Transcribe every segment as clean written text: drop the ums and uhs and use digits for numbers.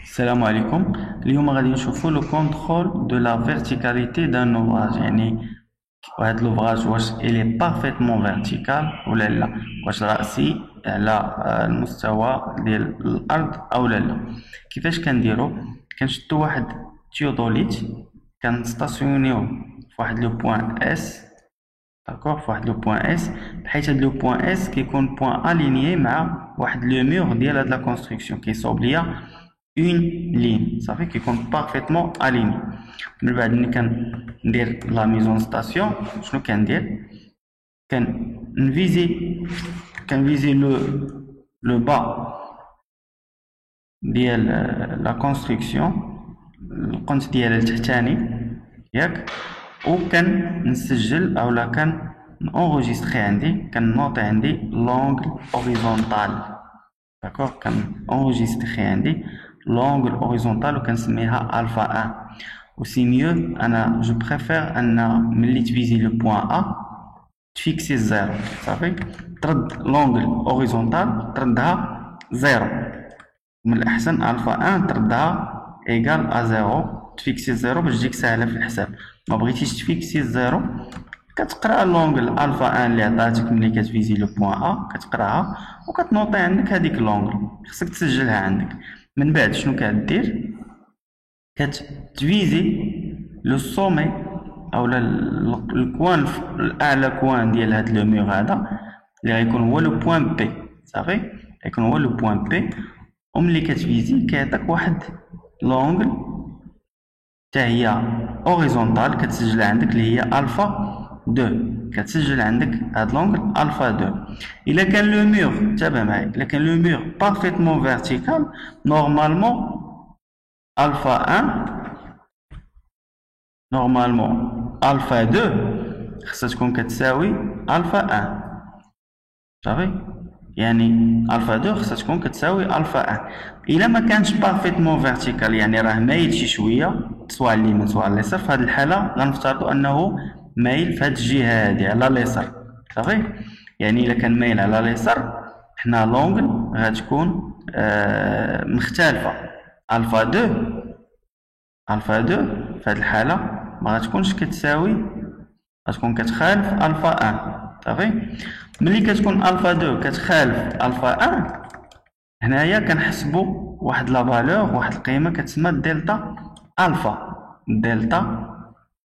السلام عليكم. اليوم غادي نشوفوا لو كونترول دو لا فيرتيكاليتي دان اوفراج، يعني واحد لوفراج واش الي بارفيتمون فيرتيكال ولا لا، واش راسي على المستوى ديال الارض او لا. كيفاش كنديرو؟ كنشدو واحد تيودوليت، كنستاسيونيو فواحد لو بوين اس، داكوغ، فواحد لو بوين اس، بحيث هاد لو بوين اس كيكون بوين الينيي مع واحد لو مور ديال هاد لا كونستركسيون، كيصوب ليا اون لين صافي، كيكون بارفيتمون اليني. من بعد ملي كندير لا ميزون ستاسيون شنو كندير؟ كنفيزي كنفيزي لو با ديال لا كونستركسيون، القنت ديالها التحتاني ياك، وكنسجل اولا كنونغوجيستري عندي، كنوطي عندي لونغل اوريزونتال، داكوغ، كنونغوجيستري عندي لونغل اوريزونتال وكنسميها الفا 1. و سي ميو، انا جو بريفير ان ملي تفيزي لو بوين ا تفيكسي الزيرو صافي، ترد لونغل اوريزونتال تردها زيرو، من الأحسن ألفا أن تردها إيكال أ زيرو، تفيكسي الزيرو باش تجيك ساهلة في الحساب. مبغيتيش تفيكسي الزيرو كتقرا لونغل ألفا أن اللي عطاتك ملي كتفيزي لو بوين أ، كتقراها وكتنوطي عندك هاديك لونغل، خصك تسجلها عندك. من بعد شنو كدير؟ كتفيزي لو سومي أولا الكوان الأعلى كوان ديال هاد لو ميغ هذا اللي غيكون هو لو بوين بي، صافي، غيكون هو لو بوين بي. وملي كتفيزي كيعطيك واحد لونغل حتى هي اوريزونتال كتسجلها عندك اللي هي الفا 2، كتسجل عندك هاد لونغل الفا 2. الا كان لو مور، انتبه معايا، الا كان لو مور بارفيتمون فيرتيكال نورمالمون الفا 1، نورمالمون الفا 2 خصها تكون كتساوي الفا 1 صافي، يعني الفا 2 خصها تكون كتساوي الفا 1. الا ما كانش بارفيتمون فيرتيكال، يعني راه مايل شي شويه سواء اليمين سواء اليسار، في هذه الحاله غنفترضوا انه مايل في هذه الجهه هذه على اليسار صافي. يعني الا كان مايل على اليسار حنا لونغل غتكون مختلفه، الفا 2 الفا 2 في هذه الحاله ما غتكونش كتساوي، غتكون كتخالف الفا 1 صافي. ملي كتكون الفا 2 كتخالف الفا 1، هنايا كنحسبوا واحد لا فالور، واحد القيمه كتسمى دلتا الفا، دلتا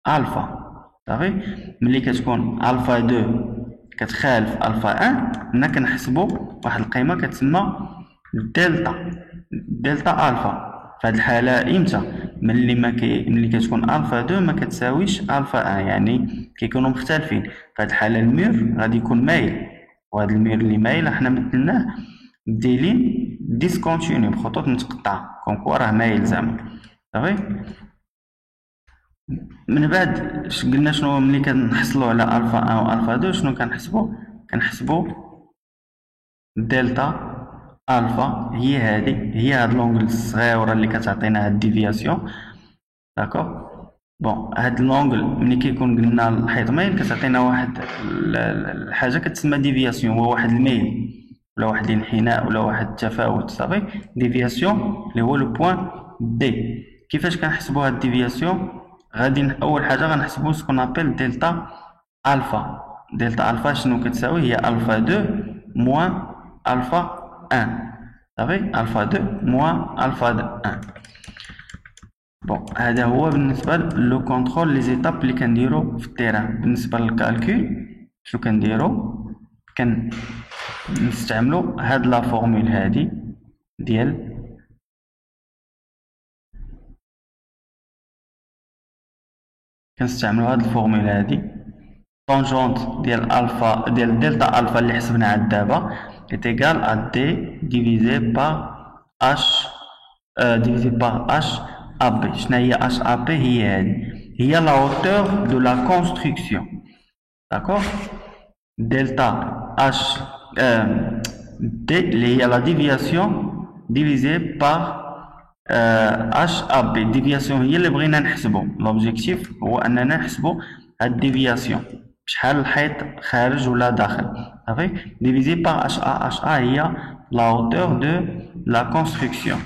الفا صافي. ملي كتكون الفا 2 كتخالف الفا 1، هنا كنحسبوا واحد القيمه كتسمى دلتا الفا. في هذه الحاله امتى؟ ملي كتكون الفا 2 ما كتساويش الفا 1، يعني كيكونوا مختلفين. في هذه الحاله المير غادي يكون مايل، وهذا المير اللي مايل حنا مثلناه بديلين ديسكونتيني، بخطوط متقطعه، كونكوا راه مايل زعما صافي. من بعد قلنا شنو ملي كنحصلوا على الفا 1 و الفا 2 شنو كنحسبوا دلتا الفا، هي هاد لونغل الصغيره اللي كتعطينا هاد الديفياسيون، داكوغ. بون هاد لونغل ملي كيكون قلنا الحيط مايل كتعطينا واحد الحاجه كتسمى ديفياسيون، هو واحد الميل ولا واحد الانحناء ولا واحد التفاوت صافي، ديفياسيون اللي هو لو بوين دي. كيفاش كنحسبوا هاد الديفياسيون؟ غادي اول حاجه غنحسبوا سكون ابل دلتا الفا. دلتا الفا شنو كتساوي؟ هي الفا 2 موان الفا 1 صافي، الفا 2 موان الفا 1. بون هذا هو بالنسبه لو كونترول لي زيتاب اللي كنديرو في التيران. بالنسبه للكالكول شنو كنديرو؟ نستعملوا هاد لا فورمول هادي ديال كنستعملوا هاد الفورمول هادي، طونجونت ديال الفا ديال دلتا الفا اللي حسبناها دابا est égal à d divisé par h divisé par h AB. شنو هي h AB؟ هي هادي، هي la hauteur de la construction، d'accord. دلتا h d اللي هي la déviation divisé par اش اب بي. ديفياسيون هي اللي بغينا نحسبو، لوبجيكتيف هو اننا نحسبو هاد ديفياسيون شحال الحيط خارج ولا داخل صافي، ديفيزي باغ اش ا. اش ا هي لا هوتور دو لا كونستركسيون.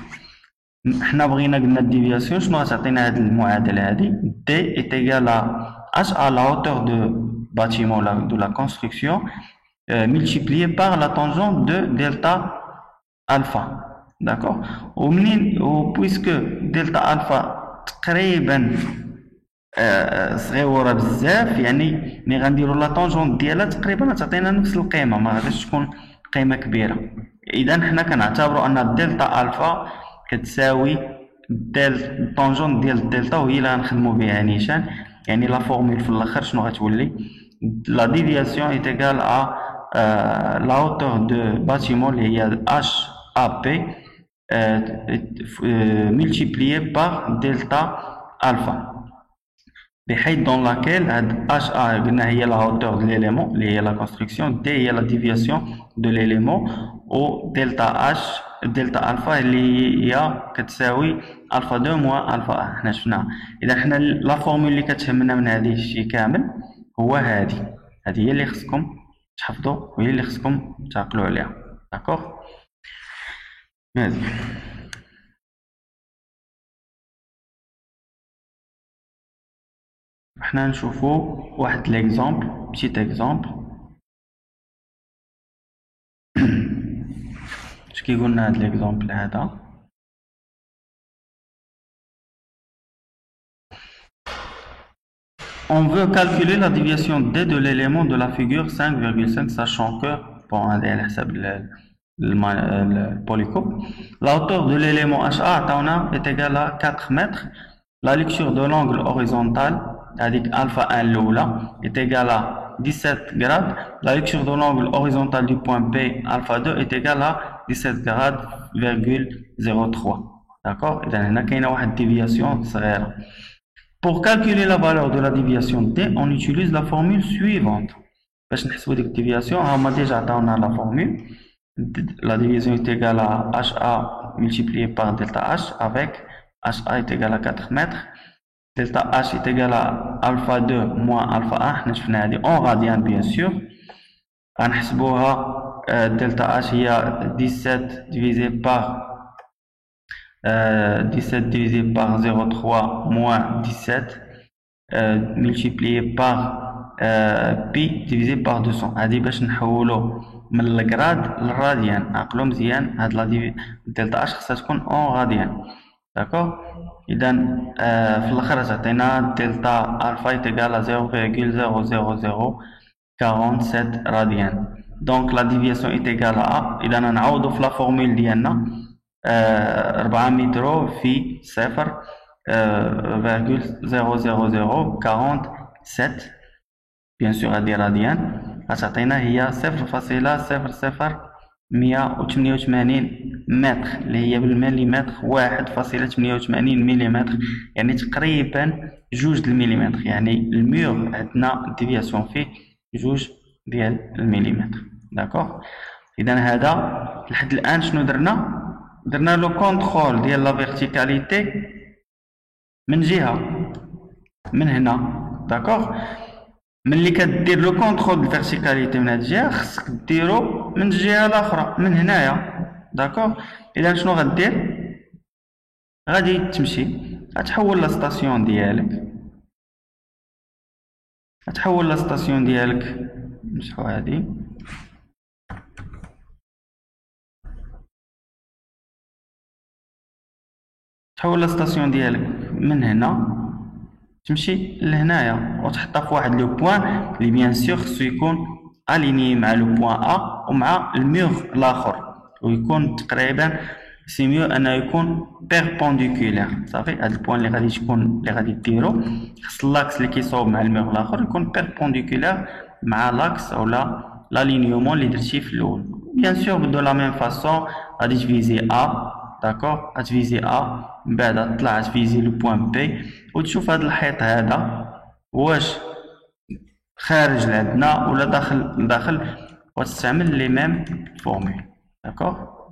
حنا بغينا قلنا الديفياسيون شنو غتعطينا هاد المعادله هادي دي est égal à h à la hauteur de bâtiment de la construction multiplié par la tangente de delta alpha. D'accord. puisque delta alpha تقريبا صغيره بزاف يعني ملي غنديروا لا طونجونت ديالها تقريبا غتعطينا نفس القيمه ما غاديش تكون قيمه كبيره. اذا حنا كنعتبروا ان الدلتا الفا كتساوي الطونجونت ديال الدلتا وهي اللي غنخدموا بها نيشان. يعني لا فورمول في الاخر شنو غتولي لا ديفياسيون اي ايغال ا لا هوتور دو باتيمون اللي هي اش ا بي multiplié par delta alpha, بحيث dans laquelle h a قلنا هي la hauteur de l'élément اللي هي la construction, d هي la déviation de l'élément و delta h delta alpha اللي هي كتساوي alpha 2 moins alpha 1 حنا شفناها. اذا حنا لا فورمول اللي كتهمنا من هذه الشيء كامل هو هذه هي اللي خصكم تحفظوا وهي اللي خصكم تعقلوا عليها. داكوغ مزيان. حنا نشوفوا واحد ليكزامبل بسيط اكزامبل. اش كيقولنا هاد ليكزامبل هذا؟ On veut calculer la déviation d de l'élément de la figure 5,5 sachant que bon هذا على حسب البوليكوب. La hauteur de l'élément HA est égale à 4 mètres. La lecture de l'angle horizontal avec alpha 1 l'oula est égale à 17 grades. La lecture de l'angle horizontal du point P alpha 2 est égale à 17 grades, 0,03. D'accord? Il y a une déviation. Pour calculer la valeur de la déviation D, on utilise la formule suivante. Pour nous la déviation, on a déjà donné la formule. La division est égale à HA multiplié par delta H avec HA est égal à 4 mètres. Delta H est égal à alpha 2 moins alpha 1 en radian bien sûr. Delta H il y a 17 divisé par 0,3 moins 17 multiplié par pi divisé par 200. هذه باش نحولو من الجراد للراديان. عقلو مزيان هاد لا دلتا اش خصها تكون اون راديان. داكوغ. اذا في الاخر تعطينا دلتا الفا ايتيغال 0,00047 راديان. دونك لا ديفياسيون ايتيغال ا. اذا نعوضو في لا فورمول ديالنا 4 متر في 0,00047 بيان سور هادي راديان غتعطينا هي 0,0088 متر اللي هي بالمليمتر 1,88 مليمتر يعني تقريبا 2 المليمتر. يعني الميور عندنا ديفياسيون فيه 2 ديال المليمتر. داكوغ. اذا هذا لحد الان شنو درنا لو كونترول ديال لا فيرتيكاليتي من جهه من هنا. داكوغ. ملي كدير لو كونترول ديال الفيرتيكاليتي من هاد الجهه خصك ديرو من الجهه الاخرى من هنايا. داكوغ. اذا شنو غدير؟ غادي تمشي غتحول لا ستاسيون ديالك نمسحو هادي تحول لا ستاسيون ديالك من هنا تمشي لهنايا وتحطها في واحد لو بوين اللي بيان سور خصو يكون اليني مع لو بوين ا ومع الميغ الاخر ويكون تقريبا سي ميو انه يكون بيربونديكولير. صافي هاد البوين اللي غادي ديرو خص لاكس اللي كيصوب مع الميغ الاخر يكون بيربونديكولير مع لاكس اولا لالينيومون اللي درتيه في الاول. بيان سور دو لا ميم فاصون غادي تفيزي ا. داكوغ. غتفيزي ا من بعد تطلع تفيزي لو بوين بي وتشوف هاد الحيط هذا واش خارج لعندنا ولا داخل وتستعمل لي ميم فورمول. داكوغ.